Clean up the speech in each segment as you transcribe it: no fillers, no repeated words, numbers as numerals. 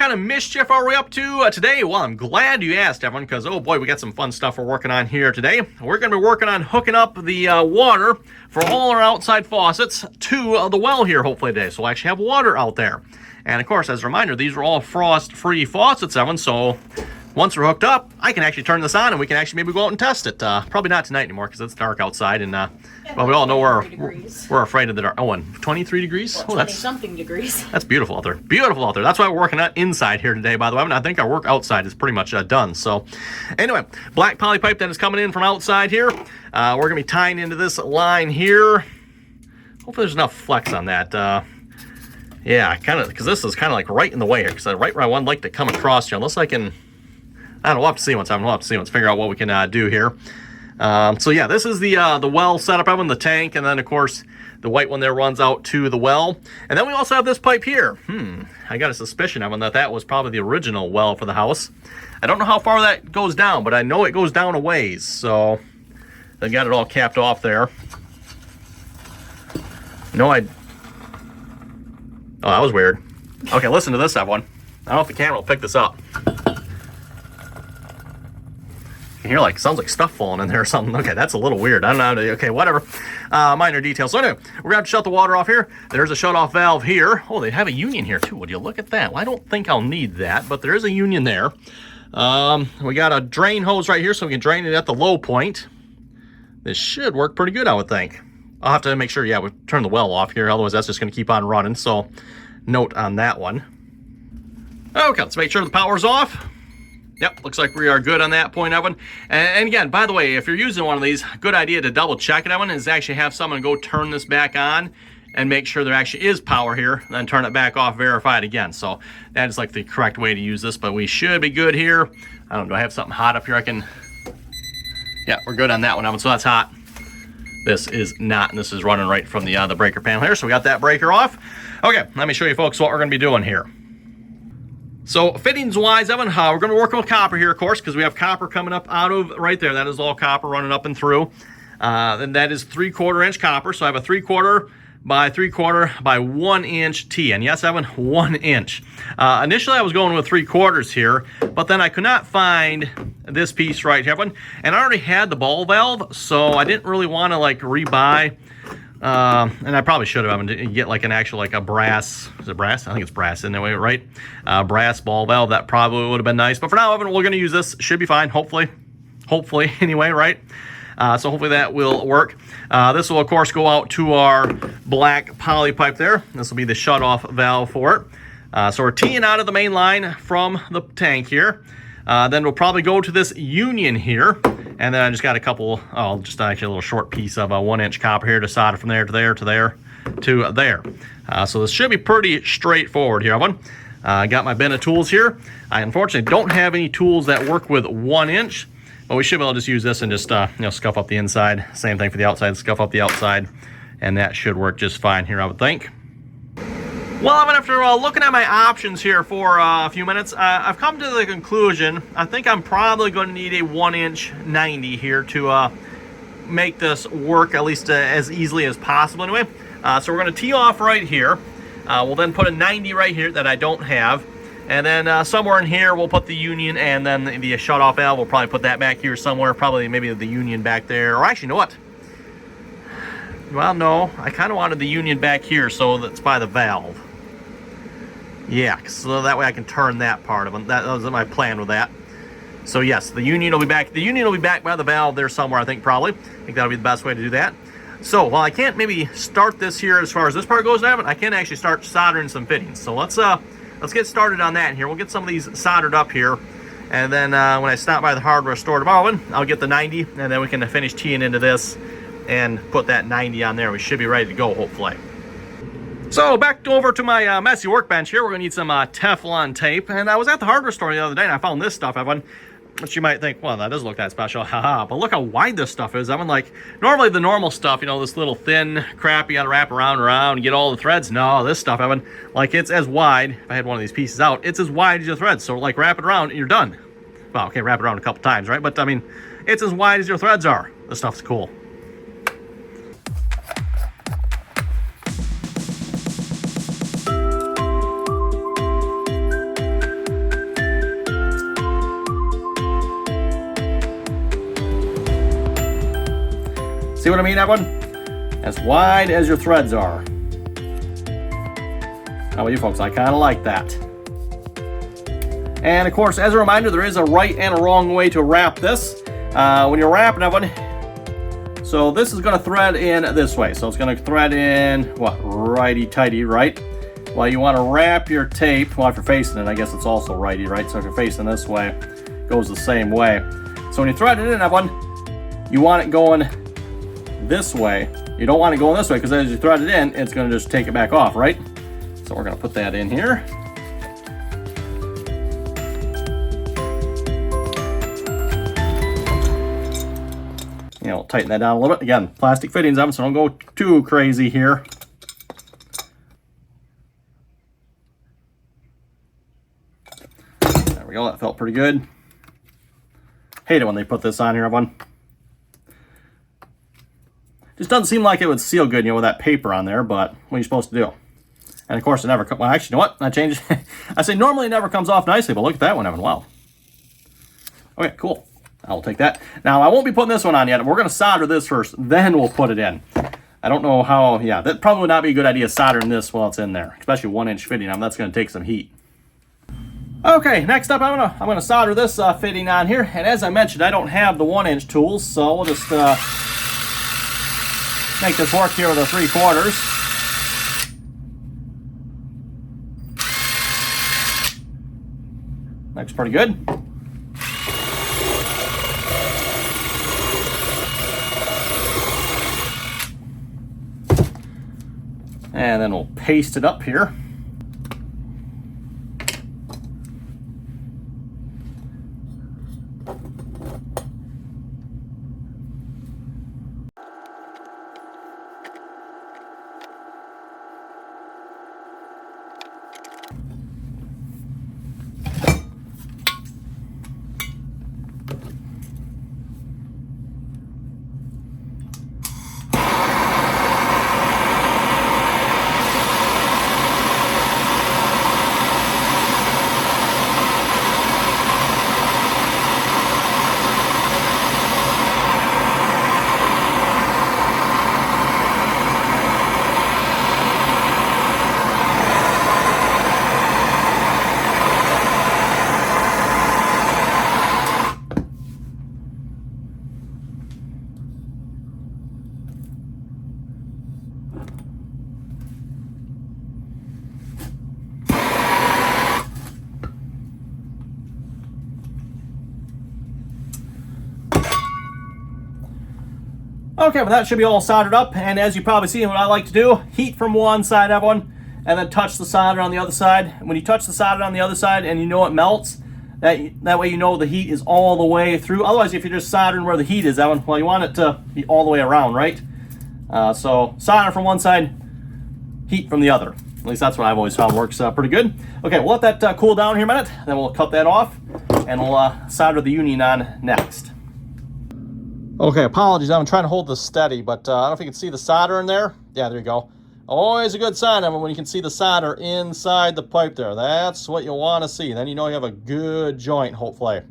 kind of mischief are we up to today? Well, I'm glad you asked, everyone, because, oh boy, we got some fun stuff we're working on here today. We're going to be working on hooking up the water for all our outside faucets to the well here, hopefully today. So we'll actually have water out there. And, of course, as a reminder, these are all frost-free faucets, everyone, so once we're hooked up, I can actually turn this on and we can actually maybe go out and test it. Probably not tonight anymore because it's dark outside and, well, we all know we're afraid of the dark. Oh, and 23 degrees? Well, 20-something degrees. That's beautiful out there. Beautiful out there. That's why we're working on inside here today, by the way. I think our work outside is pretty much done. So, anyway, black poly pipe that is coming in from outside here. We're going to be tying into this line here. Hopefully there's enough flex on that. Yeah, kind of, because this is kind of like right in the way here, because right where I would like to come across here, unless I can... I don't know, we'll have to see once. We'll have to see once. Figure out what we can do here. So yeah, this is the well setup in the tank, and then of course the white one there runs out to the well, and then we also have this pipe here. I got a suspicion of that was probably the original well for the house. I don't know how far that goes down, but I know it goes down a ways. So they got it all capped off there. No, oh, that was weird. Okay, listen to this, everyone. I don't know if the camera will pick this up. Here, like, sounds like stuff falling in there or something. Okay, that's a little weird. I don't know. Okay, whatever. Minor details. So anyway, we're gonna have to shut the water off here. There's a shut-off valve here. Oh, they have a union here too. Would you look at that? Well, I don't think I'll need that, but there is a union there. We got a drain hose right here, so we can drain it at the low point. This should work pretty good, I would think. I'll have to make sure, yeah, we turn the well off here. Otherwise, that's just gonna keep on running. So, note on that one. Okay, let's make sure the power's off. Yep, looks like we are good on that point, Evan. And again, by the way, if you're using one of these, good idea to double check it, Evan, is actually have someone go turn this back on and make sure there actually is power here, then turn it back off, verify it again. So that is like the correct way to use this, but we should be good here. I don't know, do I have something hot up here I can... Yeah, we're good on that one, Evan, so that's hot. This is not, and this is running right from the breaker panel here, so we got that breaker off. Okay, let me show you folks what we're gonna be doing here. So fittings-wise, Evan, we're going to work with copper here, of course, because we have copper coming up out of right there. That is all copper running up and through. And that is 3/4 inch copper. So I have a 3/4 by 3/4 by 1 inch T. And yes, Evan, 1 inch. Initially, I was going with 3/4 here, but then I could not find this piece right here, Evan. And I already had the ball valve, so I didn't really want to like rebuy. And I probably should have get like an actual, like a brass, is it brass? I think it's brass in that way, right? Brass ball valve, that probably would have been nice. But for now, Evan, we're going to use this. Should be fine, hopefully anyway, right? So hopefully that will work. This will, of course, go out to our black poly pipe there. This will be the shut-off valve for it. So we're teeing out of the main line from the tank here. Then we'll probably go to this union here. And then I just got a couple, just actually a little short piece of a 1 inch copper here to solder from there to there to there to there. So this should be pretty straightforward here, everyone. I got my bin of tools here. I unfortunately don't have any tools that work with 1 inch, but we should be able to just use this and just scuff up the inside. Same thing for the outside, scuff up the outside, and that should work just fine here, I would think. Well, after looking at my options here for a few minutes, I've come to the conclusion, I think I'm probably going to need a 1 inch 90 here to make this work at least as easily as possible anyway. So we're going to tee off right here. We'll then put a 90 right here that I don't have. And then somewhere in here, we'll put the union, and then the shut-off valve, we'll probably put that back here somewhere, probably maybe the union back there. Or actually, you know what? Well, no, I kind of wanted the union back here, so that's by the valve. Yeah, so that way I can turn that part of them. That was my plan with that. So yes, the union will be back. The union will be back by the valve there somewhere, I think, probably. I think that'll be the best way to do that. So while I can't maybe start this here as far as this part goes, I can actually start soldering some fittings. So let's get started on that here. We'll get some of these soldered up here. And then when I stop by the hardware store tomorrow, I'll get the 90, and then we can finish teeing into this and put that 90 on there. We should be ready to go, hopefully. So back over to my messy workbench here. We're going to need some Teflon tape. And I was at the hardware store the other day and I found this stuff, Evan. Which you might think, well, that doesn't look that special. Haha. But look how wide this stuff is. Evan, like, normally the normal stuff, this little thin crap you got to wrap around and get all the threads. No, this stuff, Evan, like it's as wide. If I had one of these pieces out, it's as wide as your threads. So like wrap it around and you're done. Well, okay, wrap it around a couple times, right? But I mean, it's as wide as your threads are. This stuff's cool. See what I mean, everyone? As wide as your threads are. How about you folks? I kind of like that. And of course, as a reminder, there is a right and a wrong way to wrap this. When you're wrapping, everyone, so this is going to thread in this way. So it's going to thread in, what, righty-tighty, right? Well, you want to wrap your tape. Well, if you're facing it, I guess it's also righty, right? So if you're facing this way, it goes the same way. So when you thread it in, everyone, you want it going this way. You don't want it going this way, because as you thread it in, it's going to just take it back off, right? So we're going to put that in here. You know, tighten that down a little bit. Again, plastic fittings, so don't go too crazy here. There we go, that felt pretty good. Hate it when they put this on here, everyone. Just doesn't seem like it would seal good, you know, with that paper on there, but what are you supposed to do? And of course it never comes, well actually, you know what, I changed it. I say normally it never comes off nicely, but look at that one, Evan, wow. Okay, cool. I'll take that. Now, I won't be putting this one on yet. We're going to solder this first, then we'll put it in. I don't know how, yeah, that probably would not be a good idea soldering this while it's in there, especially 1-inch fitting. That's going to take some heat. Okay, next up, I'm gonna solder this fitting on here. And as I mentioned, I don't have the 1-inch tools, so we'll just make this work here with a 3/4. Looks pretty good. And then we'll paste it up here. Okay, well that should be all soldered up, and as you probably see, what I like to do, heat from one side, everyone, and then touch the solder on the other side. When you touch the solder on the other side and you know it melts, that way you know the heat is all the way through. Otherwise, if you're just soldering where the heat is, that one, well, you want it to be all the way around, right? So solder from one side, heat from the other. At least that's what I've always found works pretty good. Okay, we'll let that cool down here a minute, then we'll cut that off, and we'll solder the union on next. Okay, apologies, I'm trying to hold this steady, but I don't know if you can see the solder in there. Yeah, there you go. Always a good sign of it when you can see the solder inside the pipe there. That's what you want to see. Then you know you have a good joint, hopefully.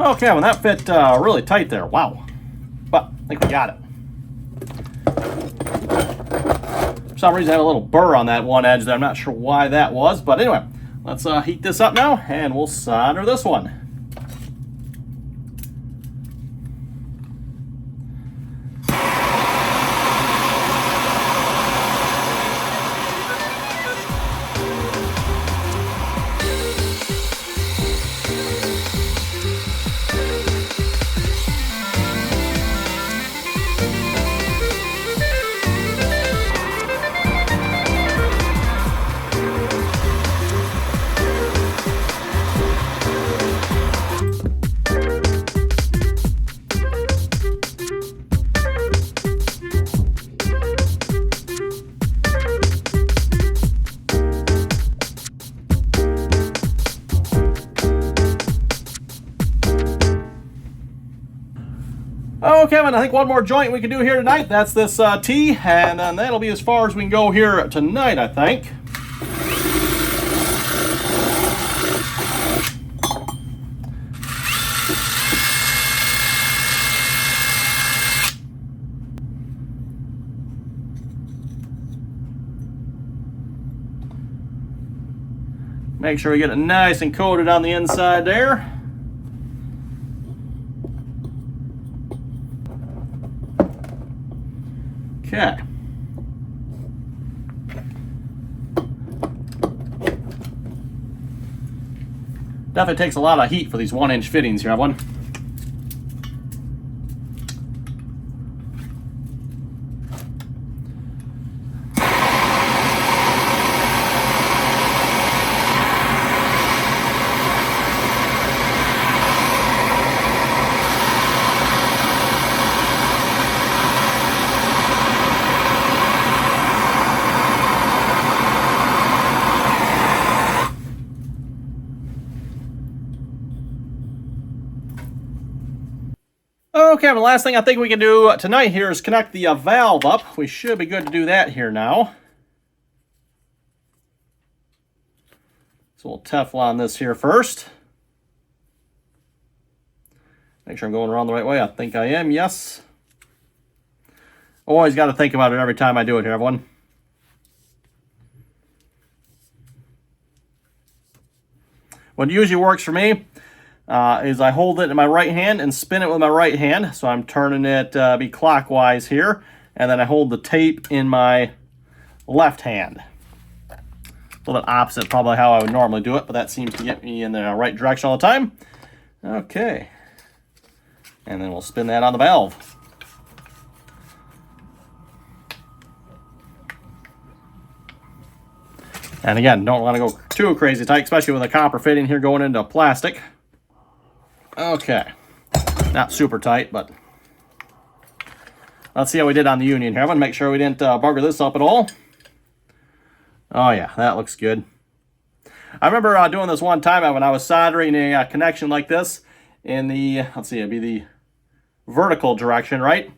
Okay, well that fit really tight there. Wow. But I think we got it. For some reason I had a little burr on that one edge there. I'm not sure why that was. But anyway, let's heat this up now and we'll solder this one. Okay, and I think one more joint we can do here tonight. That's this T, and then that'll be as far as we can go here tonight, I think. Make sure we get it nice and coated on the inside there. Okay. Definitely takes a lot of heat for these 1-inch fittings here, everyone. Okay, well, the last thing I think we can do tonight here is connect the valve up. We should be good to do that here now. So we'll Teflon this here first. Make sure I'm going around the right way. I think I am, yes. Always got to think about it every time I do it here, everyone. What usually works for me is I hold it in my right hand and spin it with my right hand. So I'm turning it be clockwise here. And then I hold the tape in my left hand. A little bit opposite probably how I would normally do it, but that seems to get me in the right direction all the time. Okay. And then we'll spin that on the valve. And again, don't want to go too crazy tight, especially with a copper fitting here going into plastic. Okay, not super tight, but let's see how we did on the union here. I want to make sure we didn't bugger this up at all. Oh yeah, that looks good. I remember doing this one time when I was soldering a connection like this in the, let's see, it'd be the vertical direction, right?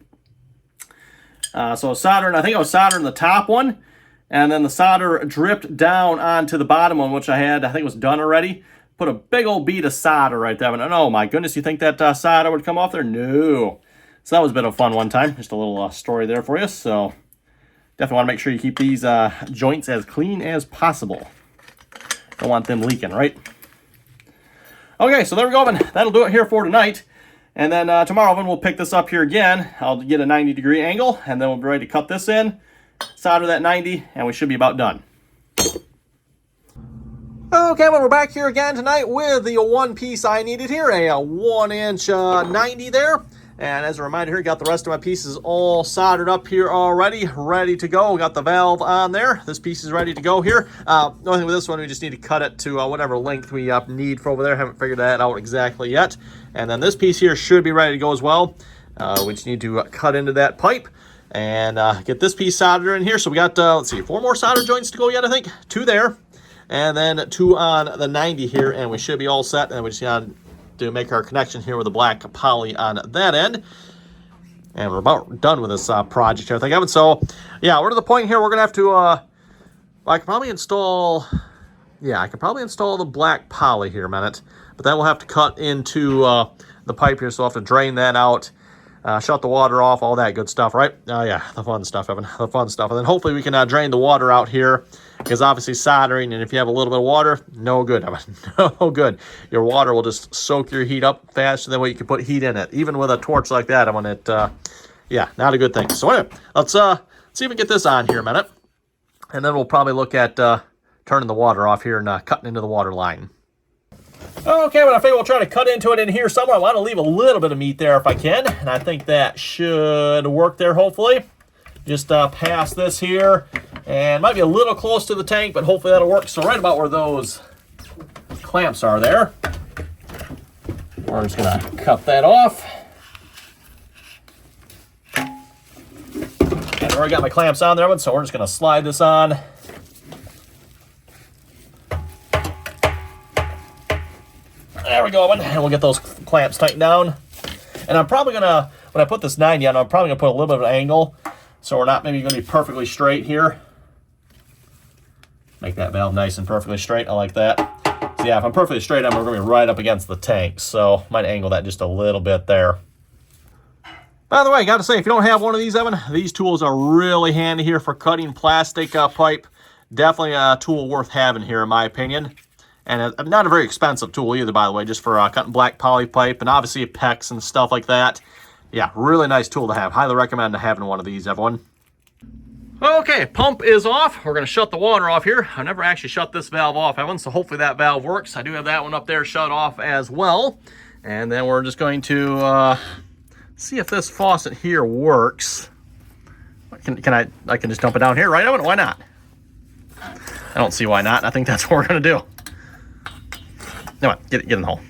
So soldering, I think I was soldering the top one, and then the solder dripped down onto the bottom one, which I think was done already. Put a big old bead of solder right there. And oh my goodness, you think that solder would come off there? No. So that was a bit of fun one time. Just a little story there for you. So definitely want to make sure you keep these joints as clean as possible. Don't want them leaking, right? Okay, so there we go, and that'll do it here for tonight. And then tomorrow, when we'll pick this up here again, I'll get a 90-degree angle, and then we'll be ready to cut this in, solder that 90, and we should be about done. Okay, well, we're back here again tonight with the one piece I needed here, a 1-inch 90 there. And as a reminder here, got the rest of my pieces all soldered up here already, ready to go. Got the valve on there. This piece is ready to go here. The only thing with this one, we just need to cut it to whatever length we need for over there. Haven't figured that out exactly yet. And then this piece here should be ready to go as well. We just need to cut into that pipe and get this piece soldered in here. So we got, let's see, 4 more solder joints to go yet, I think. 2 there. And then 2 on the 90 here, and we should be all set. And we just got to make our connection here with the black poly on that end. And we're about done with this project here, I think, Evan. So, yeah, we're to the point here we're going to have to, I could probably install, I could probably install the black poly here a minute. But that will have to cut into the pipe here, so I'll have to drain that out, shut the water off, all that good stuff, right? Oh, yeah, the fun stuff, Evan, the fun stuff. And then hopefully we can drain the water out here, because obviously soldering, and if you have a little bit of water, no good, Evan, no good. Your water will just soak your heat up faster than what you can put heat in it. Even with a torch like that, yeah, not a good thing. So anyway, let's see if we can get this on here a minute, and then we'll probably look at turning the water off here and cutting into the water line. Okay, well, I figure we'll try to cut into it in here somewhere. I want to leave a little bit of meat there if I can, and I think that should work there, hopefully. Just past this here, and might be a little close to the tank, but hopefully that'll work. So right about where those clamps are there, we're just going to cut that off. And I already got my clamps on there, so we're just going to slide this on. There we go, and we'll get those clamps tightened down. And I'm probably gonna, when I put this 90 on, I'm probably gonna put a little bit of an angle, so we're not maybe gonna be perfectly straight here. Make that valve nice and perfectly straight. I like that. So yeah, if I'm perfectly straight, we're gonna be right up against the tank, so might angle that just a little bit there. By the way, I gotta say, if you don't have one of these, Evan, these tools are really handy here for cutting plastic pipe. Definitely a tool worth having here, in my opinion. And not a very expensive tool either, by the way, just for cutting black poly pipe and obviously PEX and stuff like that. Yeah, really nice tool to have. Highly recommend having one of these, everyone. Okay, pump is off. We're going to shut the water off here. I've never actually shut this valve off, Evan, so hopefully that valve works. I do have that one up there shut off as well. And then we're just going to see if this faucet here works. I can just dump it down here, right, Evan? Why not? I don't see why not. I think that's what we're going to do. Come on, get in the hole.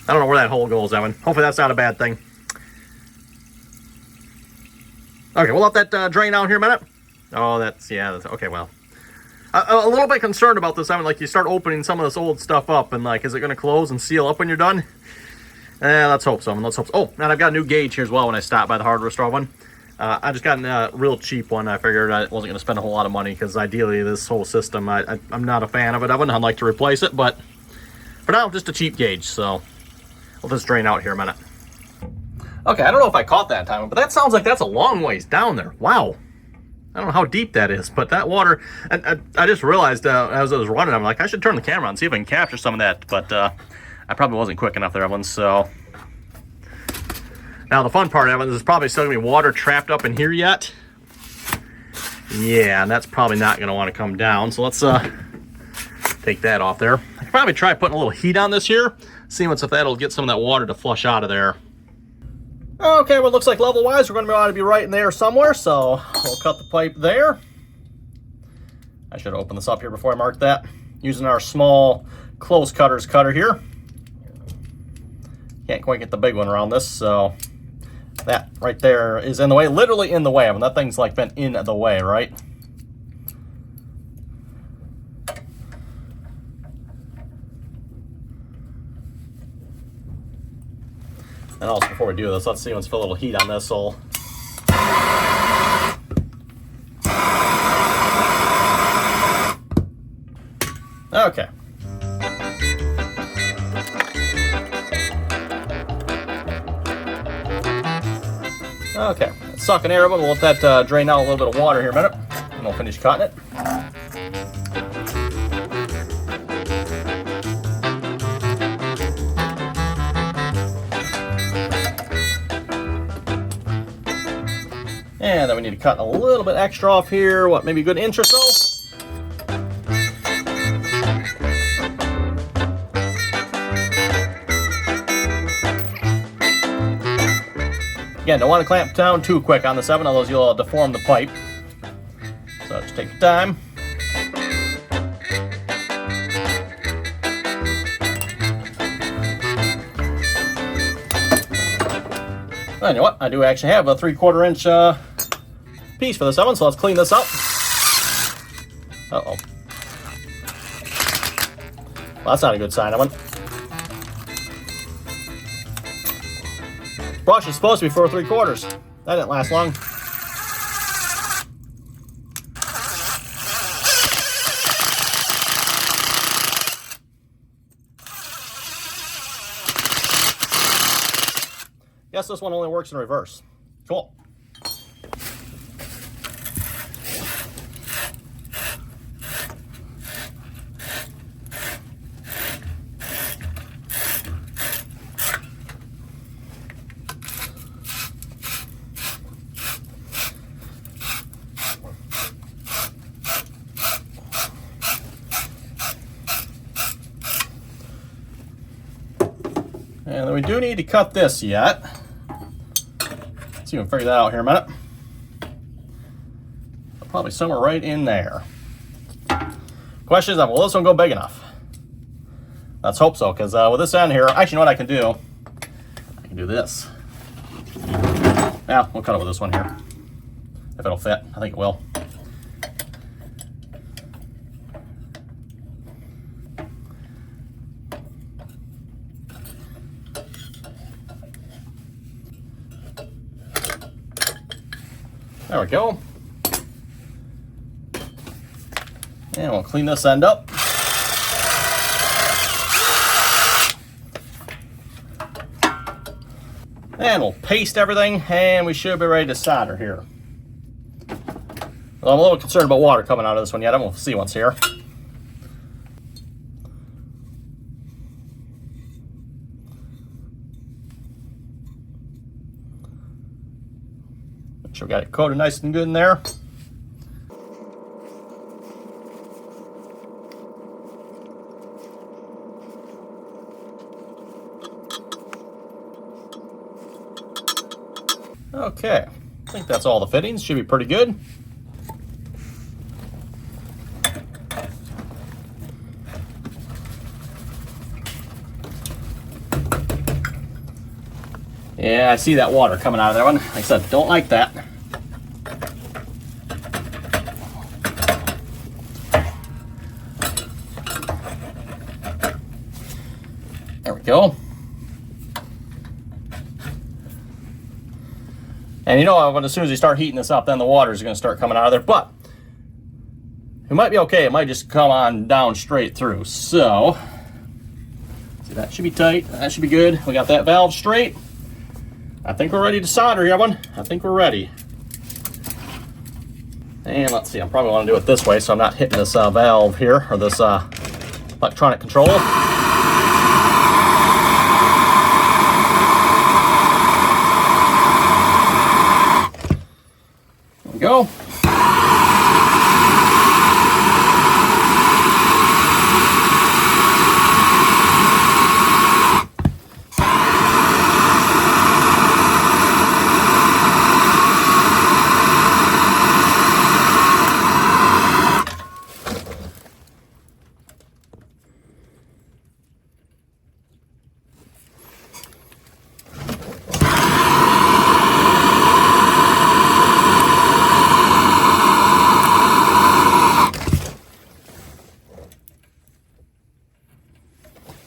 I don't know where that hole goes, Evan. Hopefully that's not a bad thing. Okay, we'll let that drain out here a minute. Oh, that's okay, well. A little bit concerned about this, Evan. Like, you start opening some of this old stuff up, and, like, is it going to close and seal up when you're done? Let's hope so, Evan. Let's hope so. Oh, and I've got a new gauge here as well when I stopped by the hardware store one. I just got a real cheap one. I figured I wasn't going to spend a whole lot of money, because ideally this whole system, I'm not a fan of it, Evan. I'd like to replace it, but for now, just a cheap gauge, so we'll just drain out here a minute. Okay, I don't know if I caught that time, but that sounds like that's a long ways down there. Wow. I don't know how deep that is, but that water, I just realized as I was running, I'm like, I should turn the camera on and see if I can capture some of that, but I probably wasn't quick enough there, Evan, so. Now, the fun part, Evan, is there's probably still going to be water trapped up in here yet. Yeah, and that's probably not going to want to come down, so let's take that off there. I could probably try putting a little heat on this here, seeing if that'll get some of that water to flush out of there. Okay, well, it looks like level-wise, we're going to be right in there somewhere, so we'll cut the pipe there. I should open this up here before I mark that. Using our small close cutter here. Can't quite get the big one around this, so that right there is in the way, literally in the way. I mean, that thing's like been in the way, right? And also, before we do this, let's see, let's put a little heat on this hole. Okay. Okay, sucking air, but we'll let that drain out a little bit of water here a minute, and we'll finish cutting it. And then we need to cut a little bit extra off here, what, maybe a good inch or so? Again, don't want to clamp down too quick on the 7, otherwise you'll deform the pipe. So just take your time. And you know what? I do actually have a 3/4 inch piece for this oven, so let's clean this up. Uh-oh. Well, that's not a good sign, oven. Brush is supposed to be 4 3/4. That didn't last long. Guess this one only works in reverse. Cool. And then we do need to cut this yet. Let's see if we can figure that out here in a minute. Probably somewhere right in there. Question is, will this one go big enough? Let's hope so, because with this end here, actually, you know what I can do? I can do this. Yeah, we'll cut it with this one here. If it'll fit, I think it will. There we go. And we'll clean this end up. And we'll paste everything, and we should be ready to solder here. Well, I'm a little concerned about water coming out of this one yet. I'm going to see what's here. Make sure we got it coated nice and good in there. Okay, I think that's all the fittings. Should be pretty good. Yeah, I see that water coming out of that one. Like I said, don't like that. There we go. And you know, as soon as you start heating this up, then the water is going to start coming out of there. But it might be okay. It might just come on down straight through. So, see, that should be tight. That should be good. We got that valve straight. I think we're ready to solder here, one. I think we're ready. And let's see, I probably want to do it this way so I'm not hitting this valve here, or this electronic controller. There we go.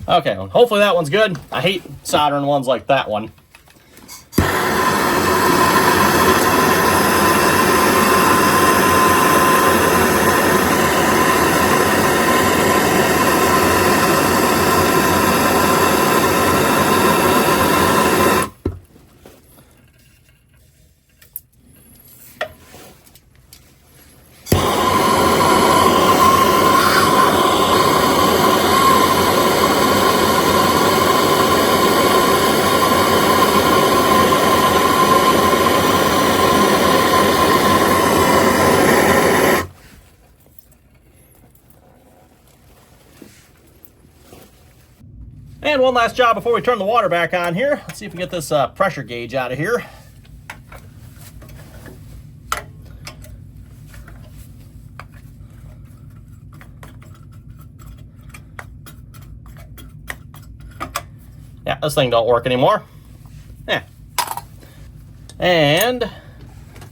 Okay, well, hopefully that one's good. I hate soldering ones like that one. And one last job before we turn the water back on here. Let's see if we get this pressure gauge out of here. Yeah, this thing don't work anymore. Yeah. And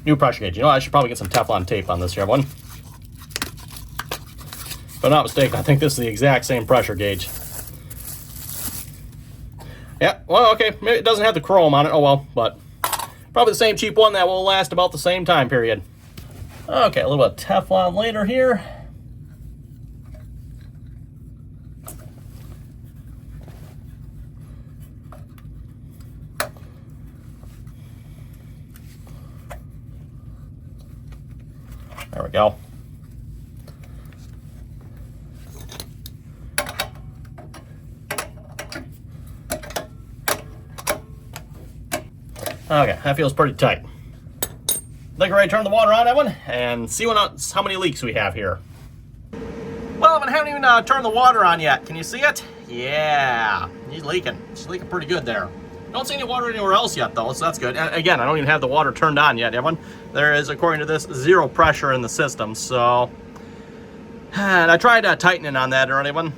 new pressure gauge. You know, I should probably get some Teflon tape on this here one. If I'm not mistaken, I think this is the exact same pressure gauge. Yeah, well, okay, maybe it doesn't have the chrome on it, oh well, but probably the same cheap one that will last about the same time period. Okay, a little bit of Teflon later here. go. Okay, that feels pretty tight. I think we're ready to turn the water on, Evan, and see how many leaks we have here. Well, Evan, I haven't even turned the water on yet. Can you see it? Yeah, he's leaking. He's leaking pretty good there. Don't see any water anywhere else yet, though, so that's good. And again, I don't even have the water turned on yet, Evan. There is, according to this, zero pressure in the system, so... And I tried tightening on that already, Evan.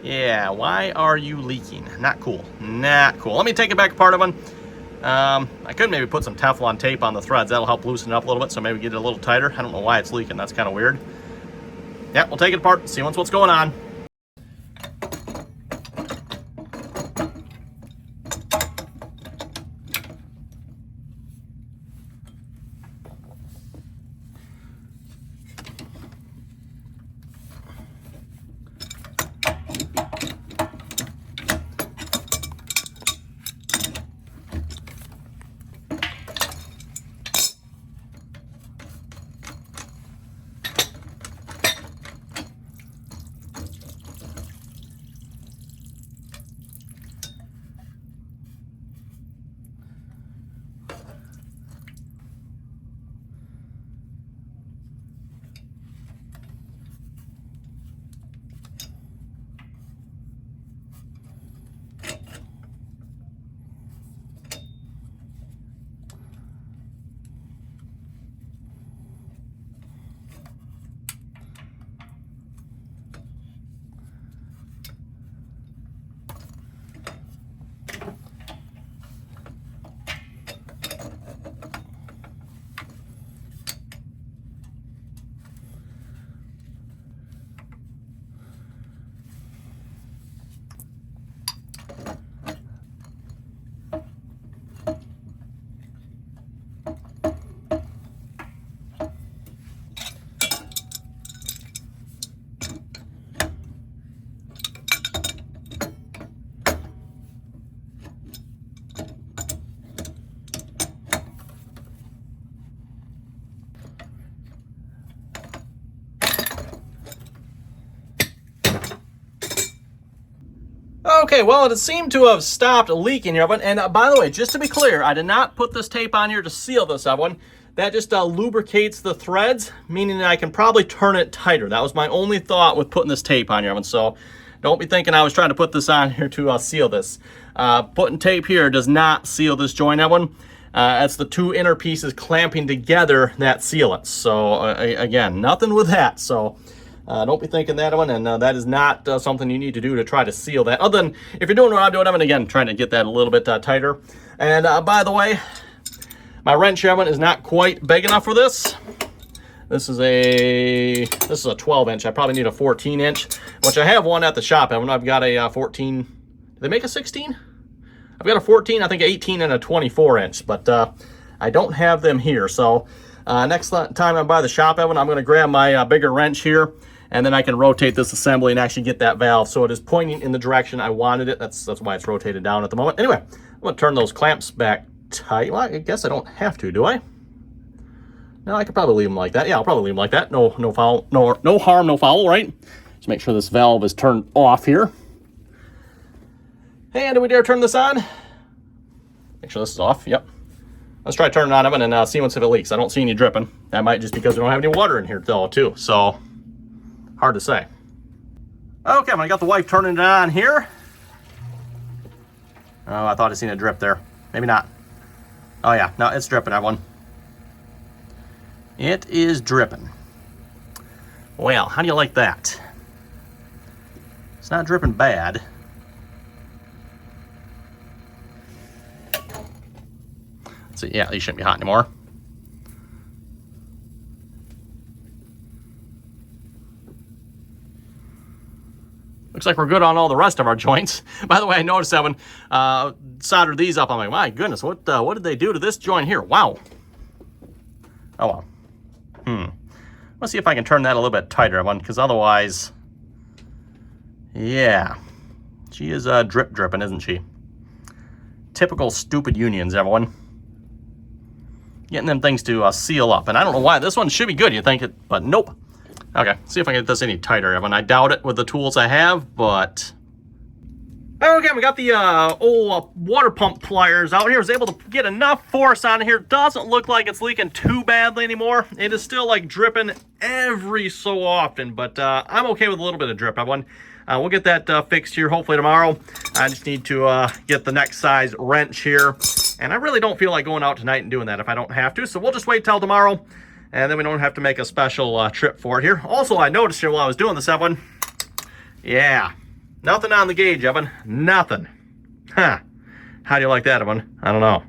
Yeah, why are you leaking? Not cool. Not cool. Let me take it back apart, Evan. I could maybe put some Teflon tape on the threads. That'll help loosen it up a little bit, so maybe get it a little tighter. I don't know why it's leaking. That's kind of weird. Yeah, we'll take it apart, see what's going on. Okay, well, it seemed to have stopped leaking here, and by the way, just to be clear, I did not put this tape on here to seal this one. That just lubricates the threads, meaning that I can probably turn it tighter. That was my only thought with putting this tape on here, so don't be thinking I was trying to put this on here to seal this. Putting tape here does not seal this joint, Evan. That's the two inner pieces clamping together that seal it. So again, nothing with that. So don't be thinking that one, and that is not something you need to do to try to seal that. Other than if you're doing what I'm doing, Evan, again, trying to get that a little bit tighter. And by the way, my wrench, Evan, is not quite big enough for this. This is a 12-inch. I probably need a 14-inch, which I have one at the shop, Evan. I've got a 14. Do they make a 16? I've got a 14, I think 18, and a 24-inch, but I don't have them here. So next time I'm by the shop, Evan, I'm going to grab my bigger wrench here, and then I can rotate this assembly and actually get that valve so it is pointing in the direction I wanted it. That's why it's rotated down at the moment. Anyway, I'm going to turn those clamps back tight. Well, I guess I don't have to, do I? No, I could probably leave them like that. Yeah, I'll probably leave them like that. No foul, no harm, no foul, right? Just make sure this valve is turned off here. And do we dare turn this on? Make sure this is off. Yep. Let's try turning it on and see if it leaks. I don't see any dripping. That might just because we don't have any water in here though, too. So hard to say. Okay, I got the wife turning it on here. Oh, I thought I seen a drip there. Maybe not. Oh yeah, no, it's dripping, that one. It is dripping. Well, how do you like that? It's not dripping bad. So yeah, these shouldn't be hot anymore. Looks like we're good on all the rest of our joints. By the way, I noticed that when soldered these up, I'm like, my goodness, what did they do to this joint here? Wow. Oh well. Let's see if I can turn that a little bit tighter, because otherwise, yeah, she is dripping, isn't she? Typical stupid unions, everyone. getting them things to seal up. And I don't know why. This one should be good, you think it, but nope. Okay, see if I can get this any tighter, Evan. I doubt it with the tools I have, but... Okay, we got the old water pump pliers out here. I was able to get enough force on it here. Doesn't look like it's leaking too badly anymore. It is still like dripping every so often, but I'm okay with a little bit of drip, Evan. We'll get that fixed here hopefully tomorrow. I just need to get the next size wrench here. And I really don't feel like going out tonight and doing that if I don't have to. So we'll just wait till tomorrow. And then we don't have to make a special trip for it here. Also, I noticed here while I was doing this, Evan. Yeah. Nothing on the gauge, Evan. Nothing. Huh. How do you like that, Evan? I don't know.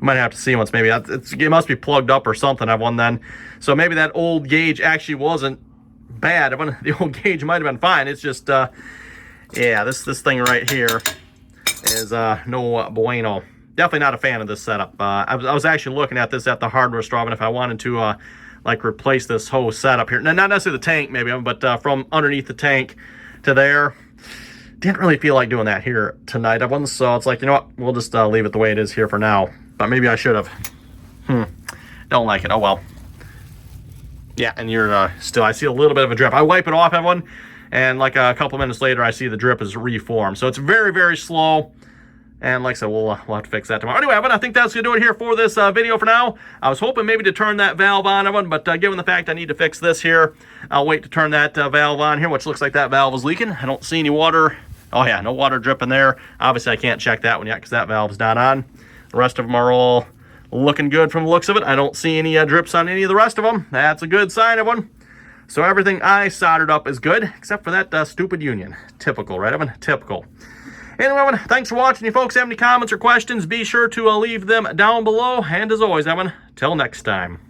We might have to see once. Maybe it must be plugged up or something, Evan, then. So maybe that old gauge actually wasn't bad. Evan. The old gauge might have been fine. It's just, yeah, this thing right here is no bueno. Definitely not a fan of this setup. I was actually looking at this at the hardware store, Evan, if I wanted to, like, replace this whole setup here. Now, not necessarily the tank, maybe, Evan, but from underneath the tank to there. Didn't really feel like doing that here tonight, Evan, so it's like, you know what, we'll just leave it the way it is here for now. But maybe I should have. Don't like it. Oh, well. Yeah, and you're still, I see a little bit of a drip. I wipe it off, Evan, and like a couple minutes later, I see the drip is reformed. So it's very, very slow. And like I said, we'll have to fix that tomorrow. Anyway, Evan, I think that's going to do it here for this video for now. I was hoping maybe to turn that valve on, Evan, but given the fact I need to fix this here, I'll wait to turn that valve on here, which looks like that valve is leaking. I don't see any water. Oh, yeah, no water dripping there. Obviously, I can't check that one yet because that valve's not on. The rest of them are all looking good from the looks of it. I don't see any drips on any of the rest of them. That's a good sign, Evan. So everything I soldered up is good, except for that stupid union. Typical, right, Evan? Typical. Anyway, Evan, thanks for watching. If you folks have any comments or questions, be sure to leave them down below. And as always, Evan, till next time.